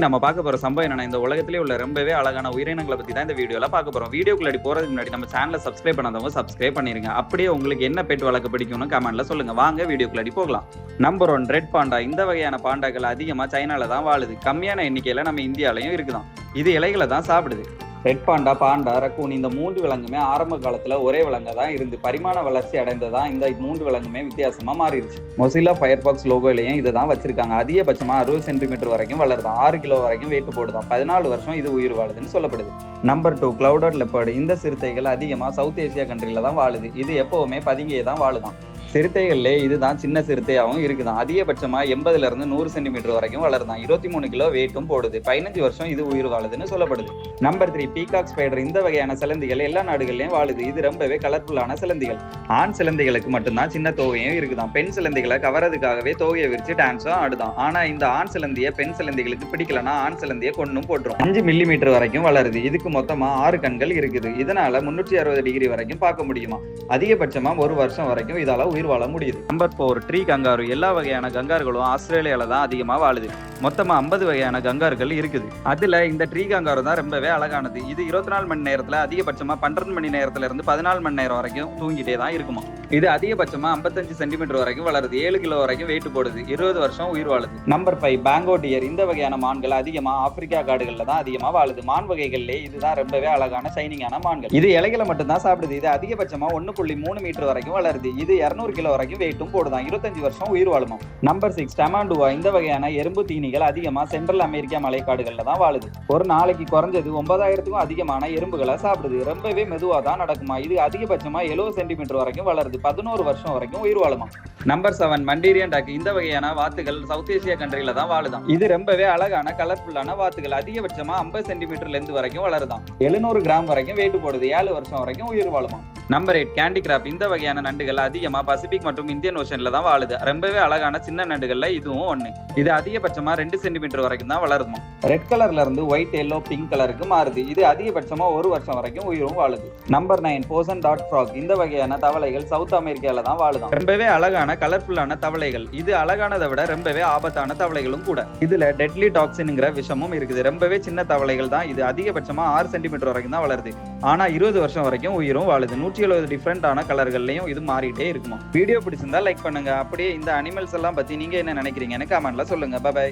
நம்ம பார்க்க போற சம்பவம் என்னன்னா, இந்த உலகத்திலே உள்ள ரொம்பவே அழகான உயிரினங்களை பத்தி தான் இந்த வீடியோல பார்க்க போறோம். வீடியோக்குள்ள போறதுக்கு முன்னாடி நம்ம சேனலை சப்ஸ்கிரைப் பண்ணாதவங்க சப்ஸ்கிரைப் பண்ணிருங்க. அப்படியே உங்களுக்கு என்ன பெட் வளர்க்க பிடிக்கும்னு கமெண்ட்ல சொல்லுங்க. வாங்க வீடியோக்குள்ள போகலாம். Number 1 red Panda. இந்த வகையான பாண்டாக்கள் அதிகமா சைனால தான் வாழுது. கம்மியான எண்ணிக்கையில நம்ம இந்தியாலையும் இருக்குதான். இது இலைகளை தான் சாப்பிடுது. ரெட் பாண்டா, ரக்கூன் இந்த 3 விலங்குமே ஆரம்ப காலத்துல ஒரே விலங்கா தான் இருந்து பரிமாண வளர்ச்சி அடைந்ததா இந்த 3 விலங்குமே வித்தியாசமா மாறிடுச்சு. மொசில்லா ஃபயர்பாக்ஸ் லோகோலையும் இதை தான் வச்சிருக்காங்க. அதிகபட்சமா 60 சென்டிமீட்டர் வரைக்கும் வளருதான். 6 கிலோ வரைக்கும் வெயிட் போடுதான். 14 வருஷம் இது உயிர் வாழுதுன்னு சொல்லப்படுது. Number 2 clouded leopard. இந்த சிறுத்தைகள் அதிகமா சவுத் ஏசியா கண்ட்ரில தான் வாழுது. இது எப்பவுமே பதுங்கியே தான் வாழுதான். சிறுத்தைகள்ல இதுதான் சின்ன சிறுத்தையாகவும் இருக்குதான். அதிகபட்சமா 80 இருந்து 100 சென்டிமீட்டர் வரைக்கும் வளருதான். 23 கிலோ வெயிட்டும் போடுது. 15 வருஷம் இது உயிர் வாழுதுன்னு சொல்லப்படுது. Number 3 peacock spider. இந்த வகையான சிலந்திகள் எல்லா நாடுகள்லயும் வாழுது. இது ரொம்பவே கலர்ஃபுல்லான சிலந்திகள். ஆண் சிலந்திகளுக்கு மட்டும்தான் சின்ன தோகையும் இருக்குதான். பெண் சிலந்திகளை கவரதுக்காகவே தோகையை விரிச்சு டான்ஸும் ஆடுதான். ஆனா இந்த ஆண் சிலந்திய பெண் சிலந்திகளுக்கு பிடிக்கலன்னா ஆண் சிலந்திய கொன்னும் போட்டுரும். 5 மில்லிமீட்டர் வரைக்கும் வளருது. இதுக்கு மொத்தமா 6 கண்கள் இருக்குது. இதனால 360 டிகிரி வரைக்கும் பார்க்க முடியுமா. அதிகபட்சமா 1 வருஷம் வரைக்கும் இதால உயிர் வாழ முடியுது. Number 4 tree kangaroo. எல்லா வகையான கங்கார்களும் ஆஸ்திரேலியால தான் அதிகமா வாழுது. மொத்தமா 50 வகையான கங்கார்கள் இருக்குது. அதுல இந்த ட்ரீ கங்காரு தான் ரொம்பவே அழகானது. இது 24 மணி நேரத்துல அதிகபட்சமா 12 மணி நேரத்துல இருந்து 14 மணி நேரம் வரைக்கும் தூங்கிட்டே தான் இருக்குமா. இது அதிகபட்சமா 55 சென்டிமீட்டர் வரைக்கும் வளருது. 7 கிலோ வரைக்கும் வெயிட் போடுது. 20 வருஷம் உயிர் வாழுது. Number 5 பேங்கோ dear. இந்த வகையான மான்கள் அதிகமா ஆப்பிரிக்கா காடுகள்ல தான் அதிகமா வாழுது. மான் வகைகள்ல இதுதான் ரொம்பவே அழகான ஷைனிங்கான மான்கள். இது இலைகளை மட்டும் தான் சாப்பிடுது. இது அதிகபட்சமா 1.3 மீட்டர் வரைக்கும் வளருது. இது 200 கிலோ வரைக்கும் வெயிட்டும் போடுதான். 25 வருஷம் உயிர் வாழுமா. நம்பர் 6 டமாண்டுவா. இந்த வகையான எறும்பு தீனிகள் அதிகமா சென்ட்ரல் அமெரிக்கா மலைக்காடுகள்ல தான் வாழுது. ஒரு நாளைக்கு குறைஞ்சது 9000க்கும் அதிகமான எறும்புகளை சாப்பிடுது. ரொம்பவே மெதுவா தான் நடக்குமா. இது அதிகபட்சமா 70 சென்டிமீட்டர் வரைக்கும் வளருது. 11 வருஷம் வரைக்கும் உயிர் வாழுமா. Number 7 மண்டீரியன் talk. இந்த வகையான வாத்துகள் சவுத் ஏசியா கண்ட்ரில தான் வாழுதான். இது ரொம்பவே அழகான கலர்ஃபுல்லான வாத்துகள். அதிகபட்சமா 50 சென்டிமீட்டர் லென்த் வரைக்கும் வளருதான். 700 கிராம் வரைக்கும் வெயிட் போடுது. 7 வருஷம் வரைக்கும் உயிர் வாழுமா. Number 8 candy graph. இந்த வகையான நண்டுகள் அதிகமா பசிபிக் மற்றும் இந்தியன் ஓஷன்ல தான் வாழுது. ரொம்பவே அழகான சின்ன நண்டுகள்ல இதுவும் ஒண்ணு. இது அதிகபட்சமா 2 சென்டிமீட்டர் வரைக்கும் தான் வளருமா. ரெட் கலர்ல இருந்து ஒயிட், எல்லோ, பிங்க் கலருக்கு மாறுது. இது அதிகபட்சமா 1 வருஷம் வரைக்கும் உயிரும் வாழுது. Number 9 Poshan dot frock. இந்த வகையான தவளைகள் சவுத் அமெரிக்கால தான் வாழுதான். ரொம்பவே அழகான கலர்ஃபுல்லான தவளைகள். இது அழகானதை விட ரொம்பவே ஆபத்தான தவளைகளும் கூட. இதுல டெட்லி டாக்ஸின்ங்கிற விஷமும் இருக்குது. ரொம்பவே சின்ன தவளைகள் தான். இது அதிகபட்சமா 6 சென்டிமீட்டர் வரைக்கும் தான் வளருது. ஆனா 20 வருஷம் வரைக்கும் உயிரும் வாழுது. 170 டிஃபரெண்டான கலர்கள்லயும் இது மாறிட்டே இருக்குமா. வீடியோ பிடிச்சிருந்தா லைக் பண்ணுங்க. அப்படியே இந்த அனிமல்ஸ் எல்லாம் பத்தி நீங்க என்ன நினைக்கிறீங்கன்னு கமெண்ட்ல சொல்லுங்க. பை.